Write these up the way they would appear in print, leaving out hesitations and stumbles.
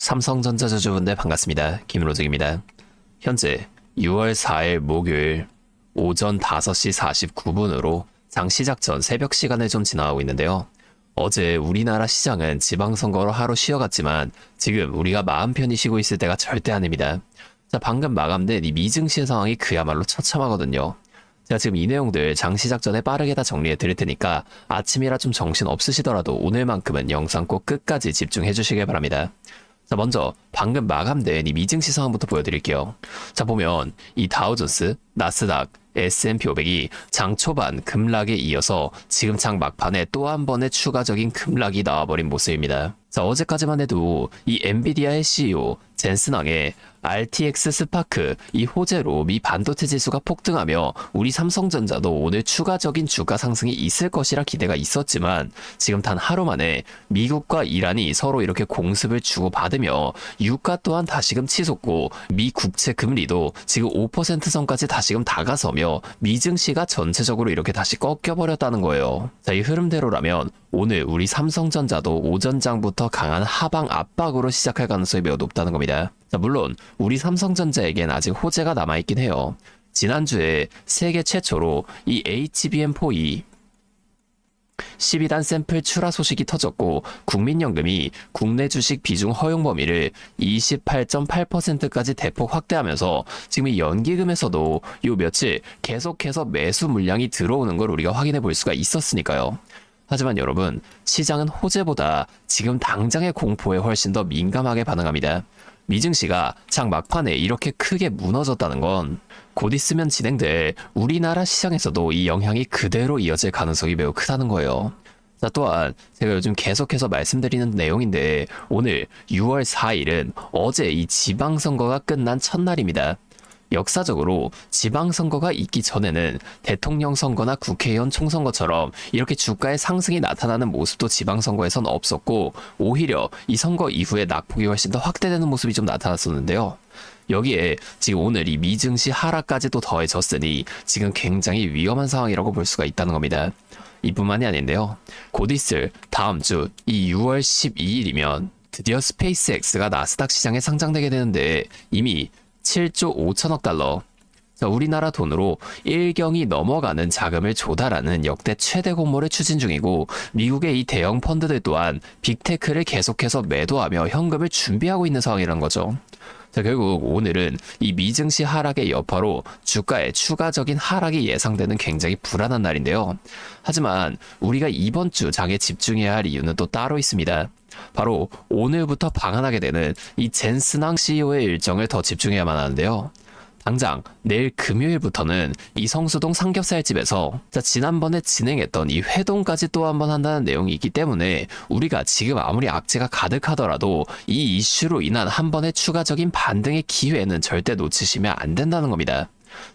삼성전자 주주분들 반갑습니다. 김로직입니다. 현재 6월 4일 목요일 오전 5시 49분으로 장 시작 전 새벽 시간을 좀 지나가고 있는데요. 어제 우리나라 시장은 지방선거로 하루 쉬어갔지만 지금 우리가 마음 편히 쉬고 있을 때가 절대 아닙니다. 자, 방금 마감된 이 미증시 상황이 그야말로 처참하거든요. 제가 지금 이 내용들 장 시작 전에 빠르게 다 정리해 드릴 테니까 아침이라 좀 정신 없으시더라도 오늘만큼은 영상 꼭 끝까지 집중해 주시길 바랍니다. 자, 먼저 방금 마감된 이 미증시 상황부터 보여드릴게요. 자, 보면 이 다우존스, 나스닥, S&P 500이 장 초반 급락에 이어서 지금 장 막판에 또 한 번의 추가적인 급락이 나와버린 모습입니다. 자, 어제까지만 해도 이 엔비디아의 CEO 젠슨왕의 RTX 스파크 이 호재로 미 반도체 지수가 폭등하며 우리 삼성전자도 오늘 추가적인 주가 상승이 있을 것이라 기대가 있었지만 지금 단 하루 만에 미국과 이란이 서로 이렇게 공습을 주고받으며 유가 또한 다시금 치솟고 미 국채 금리도 지금 5% 선까지 다시금 다가서며 미증시가 전체적으로 이렇게 다시 꺾여버렸다는 거예요. 자, 이 흐름대로라면 오늘 우리 삼성전자도 오전장부터 강한 하방 압박으로 시작할 가능성이 매우 높다는 겁니다. 자, 물론 우리 삼성전자에겐 아직 호재가 남아있긴 해요. 지난주에 세계 최초로 이 HBM4E 12단 샘플 출하 소식이 터졌고 국민연금이 국내 주식 비중 허용 범위를 28.8%까지 대폭 확대하면서 지금 이 연기금에서도 요 며칠 계속해서 매수 물량이 들어오는 걸 우리가 확인해 볼 수가 있었으니까요. 하지만 여러분, 시장은 호재보다 지금 당장의 공포에 훨씬 더 민감하게 반응합니다. 미증시가 장 막판에 이렇게 크게 무너졌다는 건 곧 있으면 진행될 우리나라 시장에서도 이 영향이 그대로 이어질 가능성이 매우 크다는 거예요. 자, 또한 제가 요즘 계속해서 말씀드리는 내용인데 오늘 6월 4일은 어제 이 지방선거가 끝난 첫날입니다. 역사적으로 지방선거가 있기 전에는 대통령 선거나 국회의원 총선거처럼 이렇게 주가의 상승이 나타나는 모습도 지방선거에선 없었고 오히려 이 선거 이후에 낙폭이 훨씬 더 확대되는 모습이 좀 나타났었는데요. 여기에 지금 오늘 이 미증시 하락까지도 더해졌으니 지금 굉장히 위험한 상황이라고 볼 수가 있다는 겁니다. 이뿐만이 아닌데요. 곧 있을 다음 주 이 6월 12일이면 드디어 스페이스X가 나스닥 시장에 상장되게 되는데 이미 7조 5천억 달러, 자, 우리나라 돈으로 1경이 넘어가는 자금을 조달하는 역대 최대 공모를 추진 중이고 미국의 이 대형 펀드들 또한 빅테크를 계속해서 매도하며 현금을 준비하고 있는 상황이라는 거죠. 자, 결국 오늘은 이 미증시 하락의 여파로 주가에 추가적인 하락이 예상되는 굉장히 불안한 날인데요. 하지만 우리가 이번 주 장에 집중해야 할 이유는 또 따로 있습니다. 바로 오늘부터 방한하게 되는 이 젠슨왕 CEO의 일정을 더 집중해야만 하는데요. 당장 내일 금요일부터는 이 성수동 삼겹살집에서 지난번에 진행했던 이 회동까지 또 한 번 한다는 내용이 있기 때문에 우리가 지금 아무리 악재가 가득하더라도 이 이슈로 인한 한 번의 추가적인 반등의 기회는 절대 놓치시면 안 된다는 겁니다.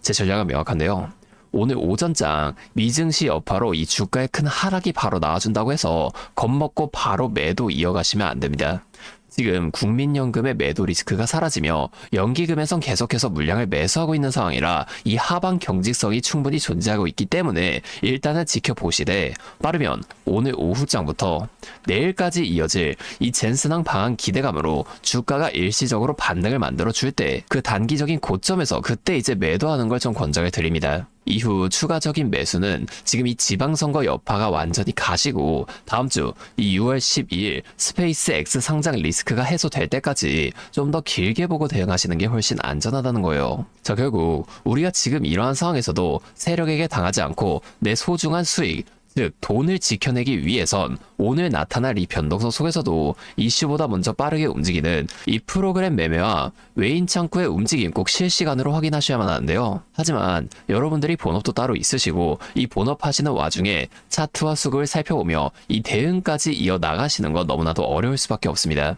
제 전략은 명확한데요. 오늘 오전장 미증시 여파로 이 주가의 큰 하락이 바로 나와준다고 해서 겁먹고 바로 매도 이어가시면 안 됩니다. 지금 국민연금의 매도 리스크가 사라지며 연기금에선 계속해서 물량을 매수하고 있는 상황이라 이 하방 경직성이 충분히 존재하고 있기 때문에 일단은 지켜보시되 빠르면 오늘 오후장부터 내일까지 이어질 이 젠슨왕 방한 기대감으로 주가가 일시적으로 반등을 만들어 줄 때 그 단기적인 고점에서 그때 이제 매도하는 걸 좀 권장을 드립니다. 이후 추가적인 매수는 지금 이 지방선거 여파가 완전히 가시고 다음 주 이 6월 12일 스페이스X 상장 리스크가 해소될 때까지 좀 더 길게 보고 대응하시는 게 훨씬 안전하다는 거예요. 자, 결국 우리가 지금 이러한 상황에서도 세력에게 당하지 않고 내 소중한 수익, 즉 돈을 지켜내기 위해선 오늘 나타날 이 변동성 속에서도 이슈보다 먼저 빠르게 움직이는 이 프로그램 매매와 외인 창구의 움직임 꼭 실시간으로 확인하셔야만 하는데요. 하지만 여러분들이 본업도 따로 있으시고 이 본업 하시는 와중에 차트와 수급을 살펴보며 이 대응까지 이어나가시는 건 너무나도 어려울 수밖에 없습니다.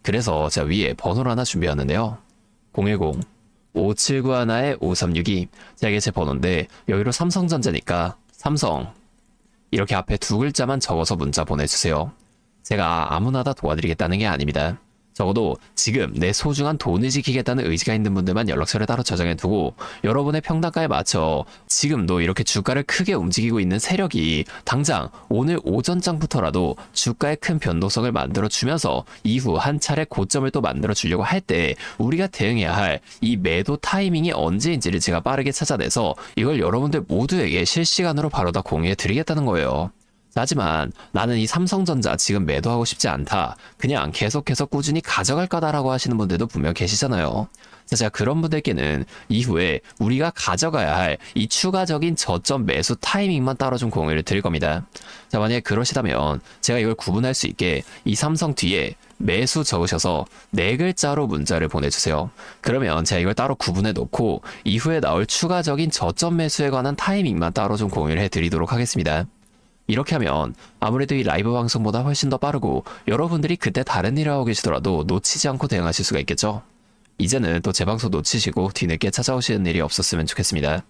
그래서 제가 위에 번호를 하나 준비했는데요. 010-5791-5362 자, 이게 제 번호인데 여기로 삼성전자니까 삼성 이렇게 앞에 두 글자만 적어서 문자 보내주세요. 제가 아무나 다 도와드리겠다는 게 아닙니다. 적어도 지금 내 소중한 돈을 지키겠다는 의지가 있는 분들만 연락처를 따로 저장해두고 여러분의 평단가에 맞춰 지금도 이렇게 주가를 크게 움직이고 있는 세력이 당장 오늘 오전장부터라도 주가의 큰 변동성을 만들어주면서 이후 한 차례 고점을 또 만들어주려고 할 때 우리가 대응해야 할 이 매도 타이밍이 언제인지를 제가 빠르게 찾아내서 이걸 여러분들 모두에게 실시간으로 바로 다 공유해드리겠다는 거예요. 하지만 나는 이 삼성전자 지금 매도하고 싶지 않다. 그냥 계속해서 꾸준히 가져갈 거다라고 하시는 분들도 분명 계시잖아요. 제가 그런 분들께는 이후에 우리가 가져가야 할 이 추가적인 저점 매수 타이밍만 따로 좀 공유를 드릴 겁니다. 자, 만약에 그러시다면 제가 이걸 구분할 수 있게 이 삼성 뒤에 매수 적으셔서 4글자로 문자를 보내주세요. 그러면 제가 이걸 따로 구분해 놓고 이후에 나올 추가적인 저점 매수에 관한 타이밍만 따로 좀 공유를 해드리도록 하겠습니다. 이렇게 하면 아무래도 이 라이브 방송보다 훨씬 더 빠르고 여러분들이 그때 다른 일을 하고 계시더라도 놓치지 않고 대응하실 수가 있겠죠. 이제는 또 제 방송 놓치시고 뒤늦게 찾아오시는 일이 없었으면 좋겠습니다.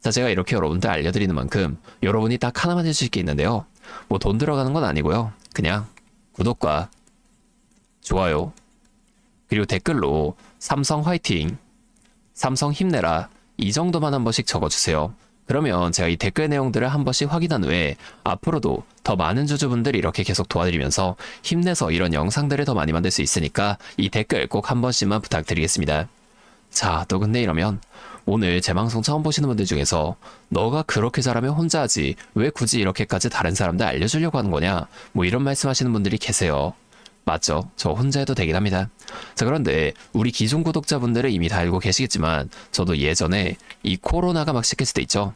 자, 제가 이렇게 여러분들 알려드리는 만큼 여러분이 딱 하나만 해주실 게 있는데요. 뭐 돈 들어가는 건 아니고요. 그냥 구독과 좋아요 그리고 댓글로 삼성 화이팅, 삼성 힘내라 이 정도만 한 번씩 적어주세요. 그러면 제가 이 댓글 내용들을 한 번씩 확인한 후에 앞으로도 더 많은 주주분들 이렇게 계속 도와드리면서 힘내서 이런 영상들을 더 많이 만들 수 있으니까 이 댓글 꼭 한 번씩만 부탁드리겠습니다. 자, 또 근데 이러면 오늘 제 방송 처음 보시는 분들 중에서 너가 그렇게 잘하면 혼자 하지 왜 굳이 이렇게까지 다른 사람들 알려주려고 하는 거냐 뭐 이런 말씀하시는 분들이 계세요. 맞죠? 저 혼자 해도 되긴 합니다. 자, 그런데 우리 기존 구독자분들은 이미 다 알고 계시겠지만 저도 예전에 이 코로나가 막 시작했을 때 있죠.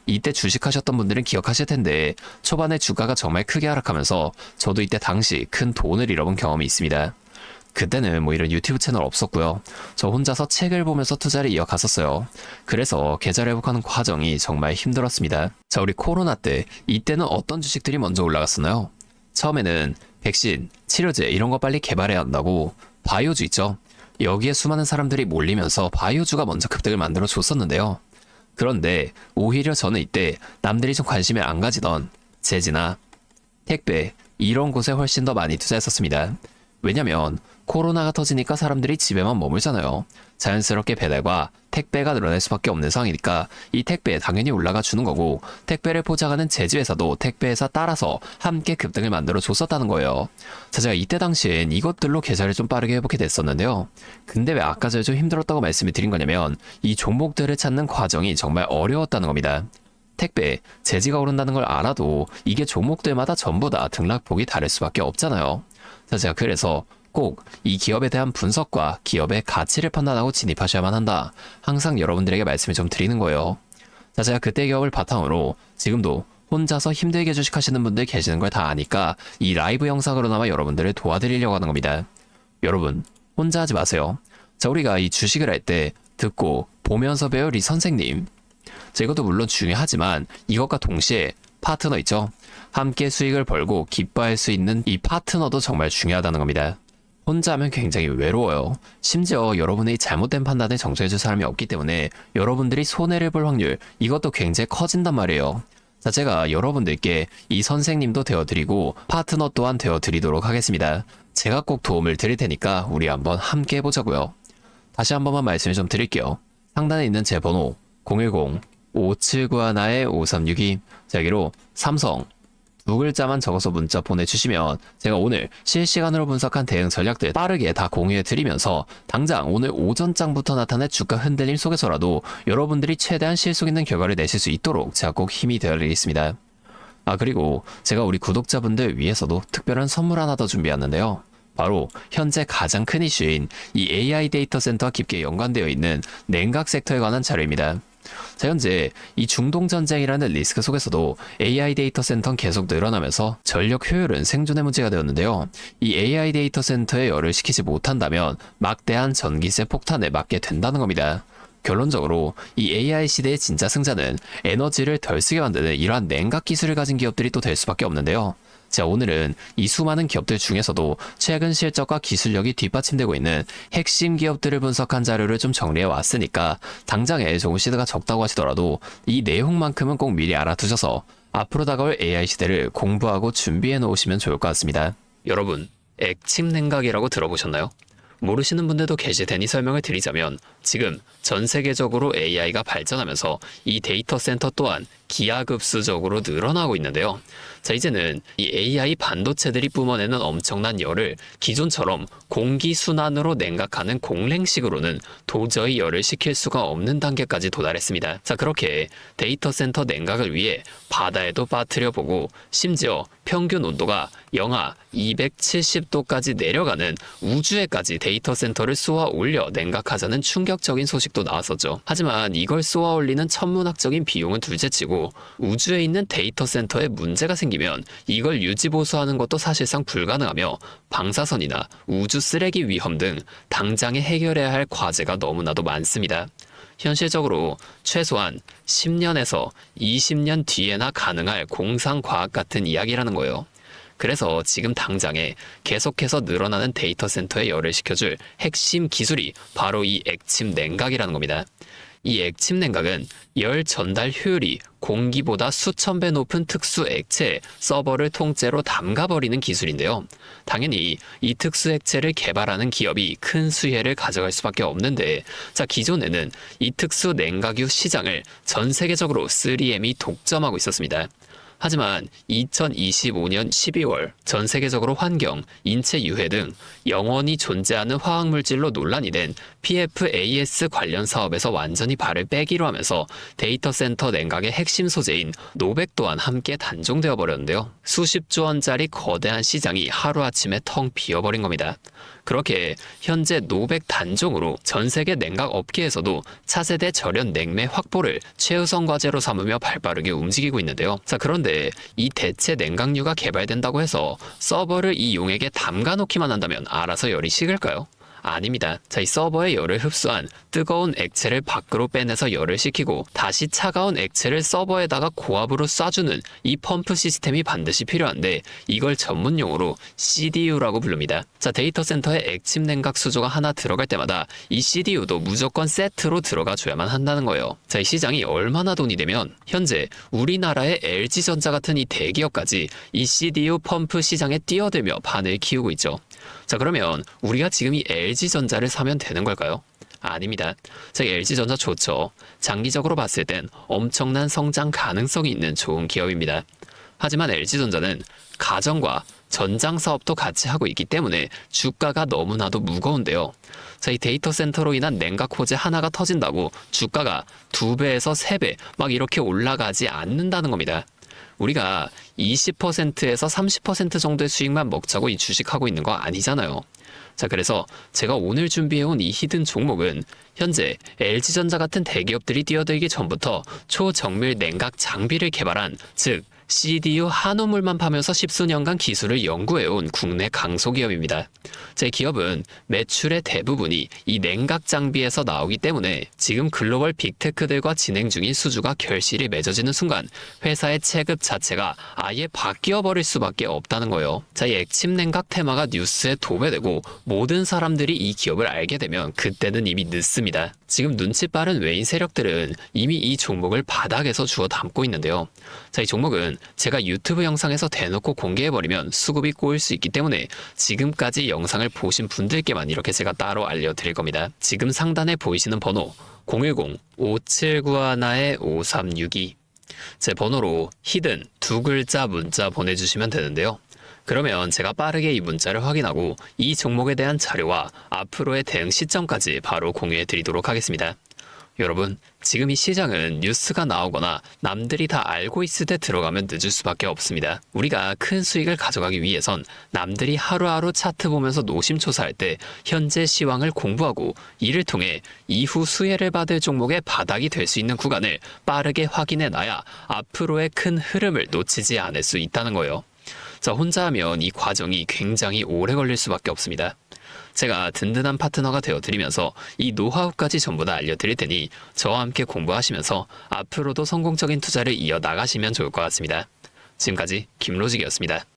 이때 주식하셨던 분들은 기억하실 텐데 초반에 주가가 정말 크게 하락하면서 저도 이때 당시 큰 돈을 잃어본 경험이 있습니다. 그때는 뭐 이런 유튜브 채널 없었고요. 저 혼자서 책을 보면서 투자를 이어갔었어요. 그래서 계좌를 회복하는 과정이 정말 힘들었습니다. 자, 우리 코로나 때 이때는 어떤 주식들이 먼저 올라갔었나요? 처음에는 백신, 치료제 이런 거 빨리 개발해야 한다고 바이오주 있죠. 여기에 수많은 사람들이 몰리면서 바이오주가 먼저 급등을 만들어 줬었는데요. 그런데 오히려 저는 이때 남들이 좀 관심을 안 가지던 제지나 택배 이런 곳에 훨씬 더 많이 투자했었습니다. 왜냐면 코로나가 터지니까 사람들이 집에만 머물잖아요. 자연스럽게 배달과 택배가 늘어날 수밖에 없는 상황이니까 이 택배에 당연히 올라가 주는 거고 택배를 포장하는 제지회사도 택배회사 따라서 함께 급등을 만들어 줬었다는 거예요. 자, 제가 이때 당시엔 이것들로 계좌를 좀 빠르게 회복이 됐었는데요. 근데 왜 아까 전에 좀 힘들었다고 말씀을 드린 거냐면 이 종목들을 찾는 과정이 정말 어려웠다는 겁니다. 택배, 제지가 오른다는 걸 알아도 이게 종목들마다 전부 다 등락폭이 다를 수밖에 없잖아요. 자, 제가 그래서 꼭 이 기업에 대한 분석과 기업의 가치를 판단하고 진입하셔야만 한다. 항상 여러분들에게 말씀을 좀 드리는 거예요. 자, 제가 그때 기업을 바탕으로 지금도 혼자서 힘들게 주식하시는 분들 계시는 걸 다 아니까 이 라이브 영상으로나마 여러분들을 도와드리려고 하는 겁니다. 여러분, 혼자 하지 마세요. 자, 우리가 이 주식을 할 때 듣고 보면서 배울 이 선생님. 자, 이것도 물론 중요하지만 이것과 동시에 파트너 있죠? 함께 수익을 벌고 기뻐할 수 있는 이 파트너도 정말 중요하다는 겁니다. 혼자 하면 굉장히 외로워요. 심지어 여러분의 잘못된 판단을 정정해줄 사람이 없기 때문에 여러분들이 손해를 볼 확률 이것도 굉장히 커진단 말이에요. 자, 제가 여러분들께 이 선생님도 되어드리고 파트너 또한 되어드리도록 하겠습니다. 제가 꼭 도움을 드릴 테니까 우리 한번 함께 해보자고요. 다시 한 번만 말씀을 좀 드릴게요. 상단에 있는 제 번호 010-5791-5362 자, 여기로 삼성 2글자만 적어서 문자 보내주시면 제가 오늘 실시간으로 분석한 대응 전략들 빠르게 다 공유해드리면서 당장 오늘 오전장부터 나타날 주가 흔들림 속에서라도 여러분들이 최대한 실속 있는 결과를 내실 수 있도록 제가 꼭 힘이 되어드리겠습니다. 아, 그리고 제가 우리 구독자분들 위해서도 특별한 선물 하나 더 준비했는데요. 바로 현재 가장 큰 이슈인 이 AI 데이터 센터와 깊게 연관되어 있는 냉각 섹터에 관한 자료입니다. 자, 현재 이 중동전쟁이라는 리스크 속에서도 AI 데이터 센터는 계속 늘어나면서 전력 효율은 생존의 문제가 되었는데요. 이 AI 데이터 센터에 열을 식히지 못한다면 막대한 전기세 폭탄에 맞게 된다는 겁니다. 결론적으로 이 AI 시대의 진짜 승자는 에너지를 덜 쓰게 만드는 이러한 냉각 기술을 가진 기업들이 또 될 수밖에 없는데요. 자, 오늘은 이 수많은 기업들 중에서도 최근 실적과 기술력이 뒷받침되고 있는 핵심 기업들을 분석한 자료를 좀 정리해 왔으니까 당장에 조금 시드가 적다고 하시더라도 이 내용만큼은 꼭 미리 알아두셔서 앞으로 다가올 AI 시대를 공부하고 준비해 놓으시면 좋을 것 같습니다. 여러분, 액침 냉각이라고 들어보셨나요? 모르시는 분들도 계실 테니 설명을 드리자면 지금 전 세계적으로 AI가 발전하면서 이 데이터 센터 또한 기하급수적으로 늘어나고 있는데요. 자, 이제는 이 AI 반도체들이 뿜어내는 엄청난 열을 기존처럼 공기순환으로 냉각하는 공랭식으로는 도저히 열을 식힐 수가 없는 단계까지 도달했습니다. 자, 그렇게 데이터 센터 냉각을 위해 바다에도 빠뜨려 보고 심지어 평균 온도가 영하 270도까지 내려가는 우주에까지 데이터 센터를 쏘아 올려 냉각하자는 충격적인 소식도 나왔었죠. 하지만 이걸 쏘아 올리는 천문학적인 비용은 둘째치고 우주에 있는 데이터 센터에 문제가 생기면 이걸 유지 보수하는 것도 사실상 불가능하며 방사선이나 우주 쓰레기 위험 등 당장에 해결해야 할 과제가 너무나도 많습니다. 현실적으로 최소한 10년에서 20년 뒤에나 가능할 공상과학 같은 이야기라는 거예요. 그래서 지금 당장에 계속해서 늘어나는 데이터 센터에 열을 식혀줄 핵심 기술이 바로 이 액침 냉각이라는 겁니다. 이 액침 냉각은 열 전달 효율이 공기보다 수천 배 높은 특수 액체에 서버를 통째로 담가버리는 기술인데요. 당연히 이 특수 액체를 개발하는 기업이 큰 수혜를 가져갈 수밖에 없는데, 자, 기존에는 이 특수 냉각유 시장을 전 세계적으로 3M이 독점하고 있었습니다. 하지만 2025년 12월 전 세계적으로 환경, 인체 유해 등 영원히 존재하는 화학물질로 논란이 된 PFAS 관련 사업에서 완전히 발을 빼기로 하면서 데이터 센터 냉각의 핵심 소재인 노백 또한 함께 단종되어 버렸는데요. 수십조 원짜리 거대한 시장이 하루아침에 텅 비어버린 겁니다. 그렇게 현재 노백 단종으로 전 세계 냉각 업계에서도 차세대 절연 냉매 확보를 최우선 과제로 삼으며 발빠르게 움직이고 있는데요. 자, 그런데 이 대체 냉각유가 개발된다고 해서 서버를 이 용액에 담가 놓기만 한다면 알아서 열이 식을까요? 아닙니다. 자, 이 서버에 열을 흡수한 뜨거운 액체를 밖으로 빼내서 열을 식히고 다시 차가운 액체를 서버에다가 고압으로 쏴주는 이 펌프 시스템이 반드시 필요한데 이걸 전문용어로 CDU라고 부릅니다. 자, 데이터 센터에 액침 냉각 수조가 하나 들어갈 때마다 이 CDU도 무조건 세트로 들어가 줘야만 한다는 거예요. 자, 이 시장이 얼마나 돈이 되면 현재 우리나라의 LG전자 같은 이 대기업까지 이 CDU 펌프 시장에 뛰어들며 판을 키우고 있죠. 자, 그러면 우리가 지금 이 LG전자를 사면 되는 걸까요? 아닙니다. 자, LG전자 좋죠. 장기적으로 봤을 땐 엄청난 성장 가능성이 있는 좋은 기업입니다. 하지만 LG전자는 가전과 전장 사업도 같이 하고 있기 때문에 주가가 너무나도 무거운데요. 자, 이 데이터 센터로 인한 냉각 호재 하나가 터진다고 주가가 2배에서 3배 막 이렇게 올라가지 않는다는 겁니다. 우리가 20%에서 30% 정도의 수익만 먹자고 이 주식하고 있는 거 아니잖아요. 자, 그래서 제가 오늘 준비해온 이 히든 종목은 현재 LG전자 같은 대기업들이 뛰어들기 전부터 초정밀 냉각 장비를 개발한, 즉 CDU 한우물만 파면서 십수년간 기술을 연구해온 국내 강소기업입니다. 제 기업은 매출의 대부분이 이 냉각 장비에서 나오기 때문에 지금 글로벌 빅테크들과 진행 중인 수주가 결실이 맺어지는 순간 회사의 체급 자체가 아예 바뀌어 버릴 수밖에 없다는 거예요. 자, 이 액침 냉각 테마가 뉴스에 도배되고 모든 사람들이 이 기업을 알게 되면 그때는 이미 늦습니다. 지금 눈치 빠른 외인 세력들은 이미 이 종목을 바닥에서 주워 담고 있는데요. 자, 이 종목은 제가 유튜브 영상에서 대놓고 공개해버리면 수급이 꼬일 수 있기 때문에 지금까지 영상을 보신 분들께만 이렇게 제가 따로 알려드릴 겁니다. 지금 상단에 보이시는 번호 010-5791-5362 제 번호로 히든 2글자 문자 보내주시면 되는데요. 그러면 제가 빠르게 이 문자를 확인하고 이 종목에 대한 자료와 앞으로의 대응 시점까지 바로 공유해 드리도록 하겠습니다. 여러분, 지금 이 시장은 뉴스가 나오거나 남들이 다 알고 있을 때 들어가면 늦을 수밖에 없습니다. 우리가 큰 수익을 가져가기 위해선 남들이 하루하루 차트 보면서 노심초사할 때 현재 시황을 공부하고 이를 통해 이후 수혜를 받을 종목의 바닥이 될 수 있는 구간을 빠르게 확인해 놔야 앞으로의 큰 흐름을 놓치지 않을 수 있다는 거예요. 자, 혼자 하면 이 과정이 굉장히 오래 걸릴 수밖에 없습니다. 제가 든든한 파트너가 되어드리면서 이 노하우까지 전부 다 알려드릴 테니 저와 함께 공부하시면서 앞으로도 성공적인 투자를 이어나가시면 좋을 것 같습니다. 지금까지 김로직이었습니다.